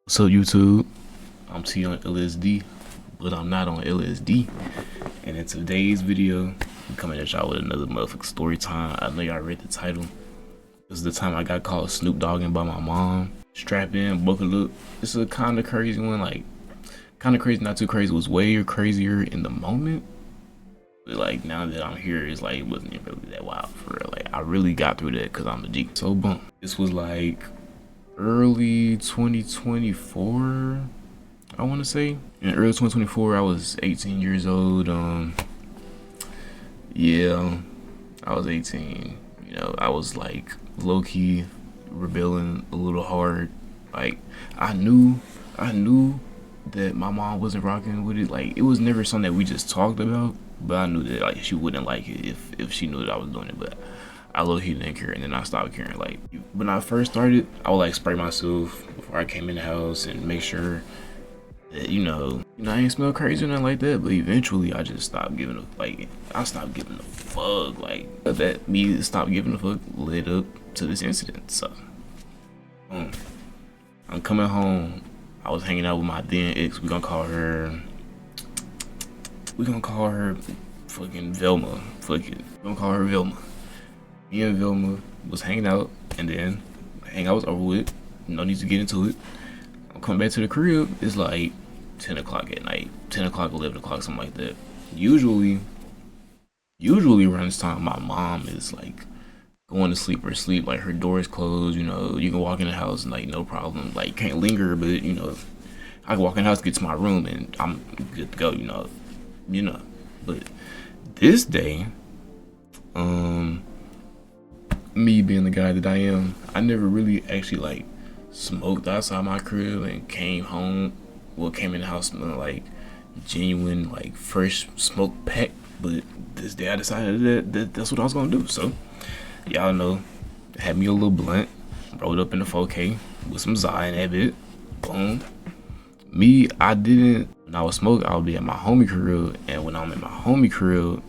What's up, YouTube? I'm T on LSD, but I'm not on LSD. And in today's video, I'm coming at y'all with another motherfucking story time. I know y'all read the title. This is the time I got called Snoop Dogging by my mom. Strap in, buckle up. It's a kind of crazy one, like kind of crazy, not too crazy. It was way crazier in the moment. But like now that I'm here, it's like it wasn't even really that wild for real. Like I really got through that because I'm a G. So boom. This was like early 2024, I want to say. In early 2024, I was 18 years old. Yeah, I was 18. You know, I was like low key rebelling a little hard. Like I knew that my mom wasn't rocking with it. Like it was never something that we just talked about, but I knew that like she wouldn't like it if she knew that I was doing it. But I low key didn't care, and then I stopped caring. Like when I first started, I would like spray myself before I came in the house and make sure that I ain't smell crazy or nothing like that. But eventually, I just stopped giving a like. I stopped giving a fuck. Like that me stop giving a fuck led up to this incident. So, I'm coming home. I was hanging out with my then ex. We gonna call her. We gonna call her fucking Velma. Fuck it. We gonna call her Velma. Me and Vilma was hanging out, and then hangout was over with. No need to get into it. I'm coming back to the crib. It's like 10 o'clock at night, 10 o'clock, 11 o'clock, something like that. Usually around this time, my mom is like going to sleep or sleep. Like her door is closed. You know, you can walk in the house and like no problem. Like can't linger, but I can walk in the house, get to my room, and I'm good to go. But this day, me being the guy that I am, I never really actually like smoked outside my crib and came home. Well, came in the house smelling like genuine, like fresh smoke pack. But this day I decided that's what I was gonna do. So y'all know, had me a little blunt, rolled up in the 4K with some Zy in that bit. Boom. Me, I didn't. When I was smoking, I would be at my homie crib, and when I'm at my homie crib,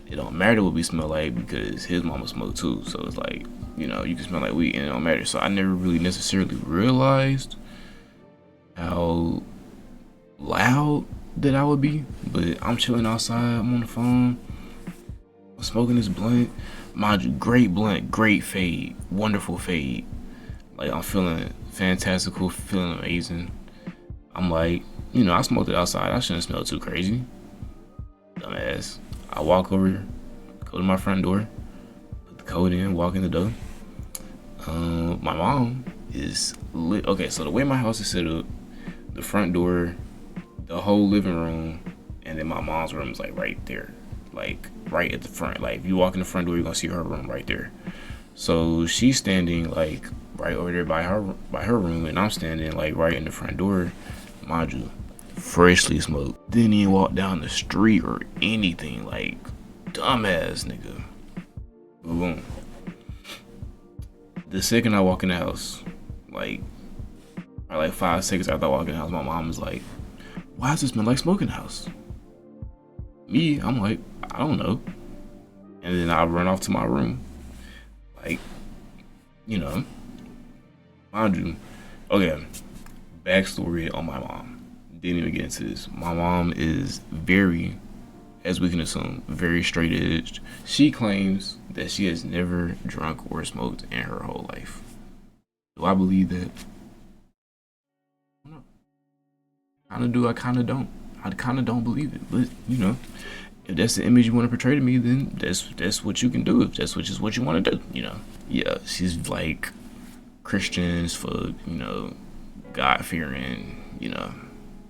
it don't matter what we smell like because his mama smoked too. So it's like, you can smell like weed and it don't matter. So I never really necessarily realized how loud that I would be. But I'm chilling outside, I'm on the phone, I'm smoking this blunt. Mind you, great blunt, great fade, wonderful fade. Like I'm feeling fantastical, feeling amazing. I'm like, I smoked it outside. I shouldn't smell too crazy. Dumbass. I walk over, go to my front door, put the code in, walk in the door. My mom is lit. Okay, so the way my house is set up, the front door, the whole living room, and then my mom's room is like right there, like right at the front. Like if you walk in the front door, you're gonna see her room right there. So she's standing like right over there by her room, and I'm standing like right in the front door, mind you. Freshly smoked. Didn't even walk down the street or anything. Like, dumbass nigga. Boom. The second I walk in the house, like 5 seconds after I walk in the house, my mom was like, "Why does it smell like smoke in the house?" Me, I'm like, I don't know. And then I run off to my room. Like, mind you. Okay, backstory on my mom. Didn't even get into this. My mom is very, as we can assume, very straight edged. She claims that she has never drunk or smoked in her whole life. Do I believe that? I don't know. Kinda do, I kinda don't. I kinda don't believe it. But if that's the image you want to portray to me, then that's what you can do. If that's what you want to do, Yeah, she's like Christians for, God fearing,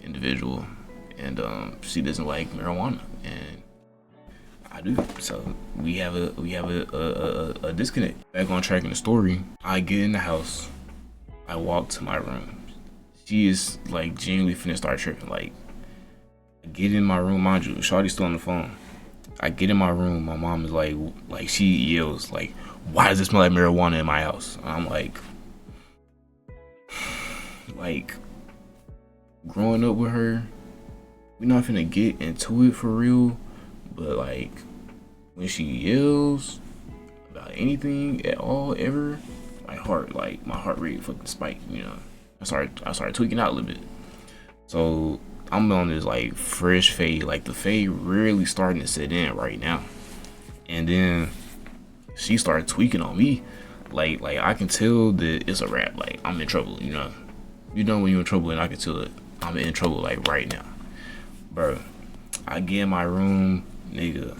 individual, and she doesn't like marijuana, and I do. So we have a disconnect. Back on track in the story, I get in the house, I walk to my room. She is like genuinely finna start tripping. Like I get in my room, mind you, Shawty's still on the phone. I get in my room, my mom is like she yells like, "Why does it smell like marijuana in my house?" And I'm like growing up with her, we're not finna get into it for real, but like when she yells about anything at all ever, my heart rate fucking spike. I started tweaking out a little bit. So I'm on this like fresh fade. Like the fade really starting to set in right now. And then she started tweaking on me. Like I can tell that it's a wrap. Like I'm in trouble, you know. You know when you're in trouble, and I can tell it I'm in trouble like right now. Bro, I get in my room, nigga.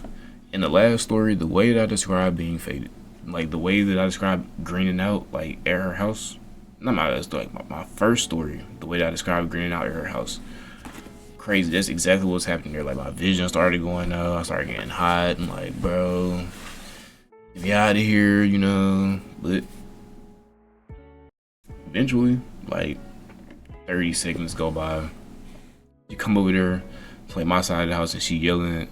In the last story, the way that I described being faded, like the way that I described greening out, like at her house, not my last story, like my first story, the way that I described greening out at her house, crazy. That's exactly what's happening there. Like my vision started going out, I started getting hot. I'm like, bro, get me out of here, you know. But eventually, like 30 seconds go by, you come over there, play my side of the house, and she yelling.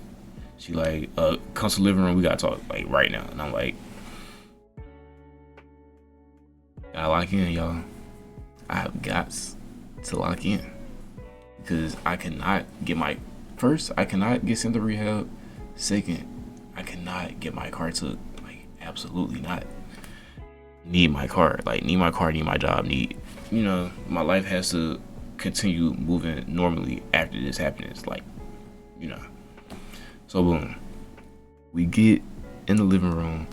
She like, come to the living room, we gotta talk, like right now. And I'm like, gotta lock in, y'all. I have got to lock in. Because I cannot get I cannot get sent to rehab. Second, I cannot get my car took. Like, absolutely not. Need my car, need my job, you know, my life has to continue moving normally after this happens, like, you know. So boom, we get in the living room.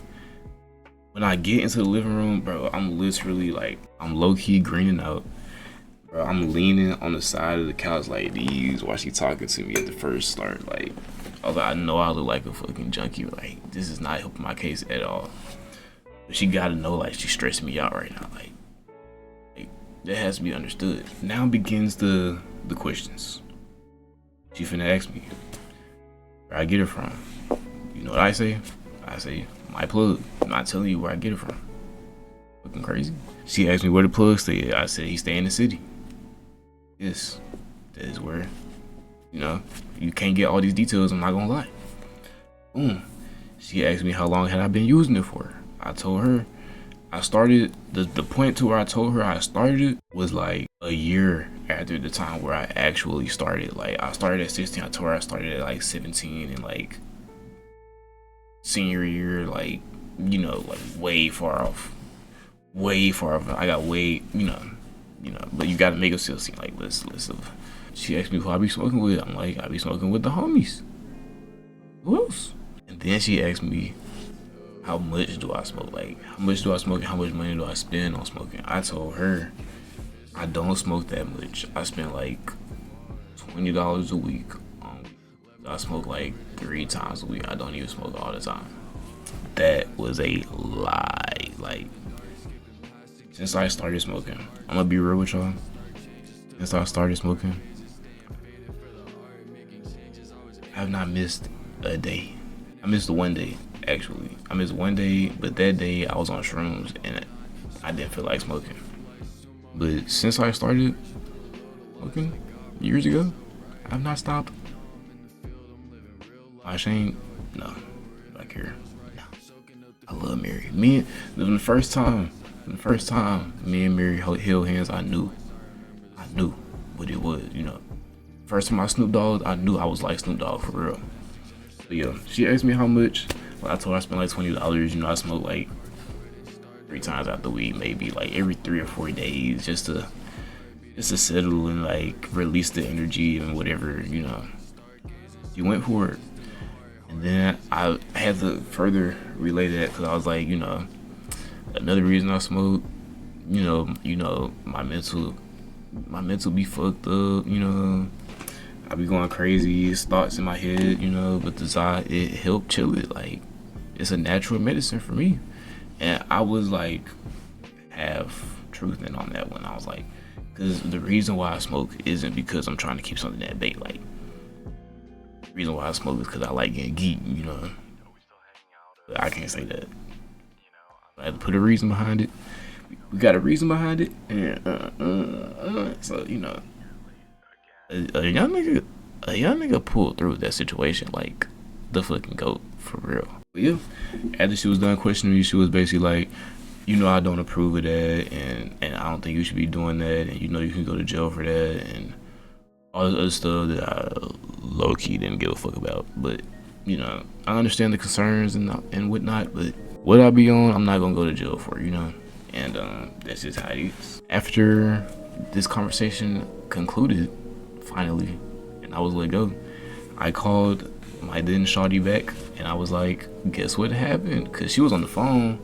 When I get into the living room, bro, I'm literally like, I'm low-key greening out. Bro, I'm leaning on the side of the couch like these while she talking to me at the first start. Like, although I know I look like a fucking junkie, like, this is not helping my case at all. But she gotta know, like, she's stressing me out right now. Like that has to be understood. Now begins the questions. She finna ask me where I get it from. You know what I say? I say, my plug. I'm not telling you where I get it from. Fucking crazy. She asked me where the plug stay at. I said he stay in the city. Yes, that is where, you know, you can't get all these details, I'm not gonna lie. Boom. She asked me how long had I been using it for. I told her I started, the point to where I told her I started it was like a year after the time where I actually started. Like, I started at 16, I told her I started at like 17, and like senior year, like, you know, like way far off. I got way, you know, but you gotta make it still seem like less of. She asked me who I be smoking with. I'm like, I be smoking with the homies. Who else? And then she asked me, how much do I smoke? Like, how much do I smoke and how much money do I spend on smoking? I told her, I don't smoke that much. I spend like $20 a week. I smoke like 3 times a week. I don't even smoke all the time. That was a lie. Like, since I started smoking, I'm gonna be real with y'all. Since I started smoking, I have not missed a day. I missed 1 day, actually. I missed 1 day, but that day I was on shrooms and I didn't feel like smoking. But since I started smoking years ago, I've not stopped. I shame, no, back here, no. I love Mary. The first time me and Mary held hands, I knew what it was, you know. First time I Snoop Dogg, I knew I was like Snoop Dogg for real. But yeah, she asked me how much. Well, I told her I spent like $20. You know, I smoke like 3 times out the week, maybe like every 3 or 4 days, just to settle and like release the energy and whatever, you know. She went for it. And then I had to further relay that because I was like, you know, another reason I smoke, you know, my mental be fucked up, you know. I be going crazy, it's thoughts in my head, you know, but it helped chill it. Like, it's a natural medicine for me. And I was like half truthing on that one. I was like, because the reason why I smoke isn't because I'm trying to keep something that bait. Like, the reason why I smoke is because I like getting geek, you know. But I can't say that. I had to put a reason behind it. We got a reason behind it, and so, you know, a young nigga pulled through that situation like the fucking GOAT for real. But yeah, after she was done questioning me, she was basically like, you know, I don't approve of that, and I don't think you should be doing that, and you know you can go to jail for that, and all this other stuff that I low key didn't give a fuck about. But you know, I understand the concerns and whatnot, but what I be on, I'm not gonna go to jail for, you know. And that's just how it is. After this conversation concluded finally, and I was let go. I called my then shawty back, and I was like, "Guess what happened?" Cause she was on the phone.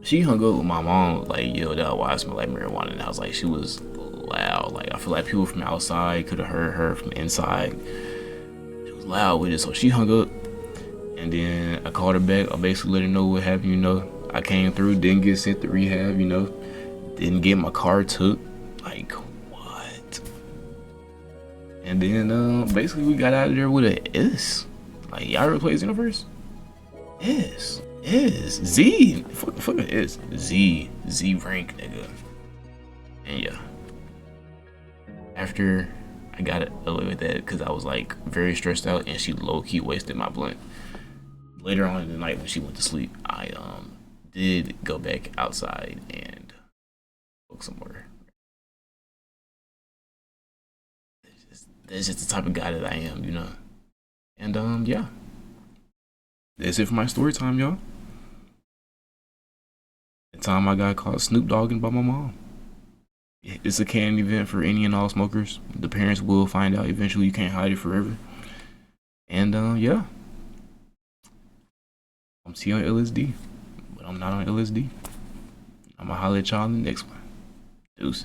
She hung up with my mom, like, "Yo, that why I smell like marijuana." And I was like, she was loud. Like, I feel like people from outside could have heard her from inside. It was loud with it, so she hung up. And then I called her back. I basically let her know what happened. I came through, didn't get sent to rehab. Didn't get my car took. Like, what? And then basically we got out of there with a S. Like, y'all ever play Xenoverse? S. Z. Fuck it is. Z rank, nigga. And yeah. After I got it away with that, because I was like very stressed out, and she low key wasted my blunt. Later on in the night when she went to sleep, I did go back outside and smoke some more. That's just the type of guy that I am. And yeah. That's it for my story time, y'all. The time I got caught Snoop Dogging by my mom. It's a canon event for any and all smokers. The parents will find out eventually. You can't hide it forever. And yeah. I'm T on LSD, but I'm not on LSD. I'ma holler at y'all in the next one. Deuces.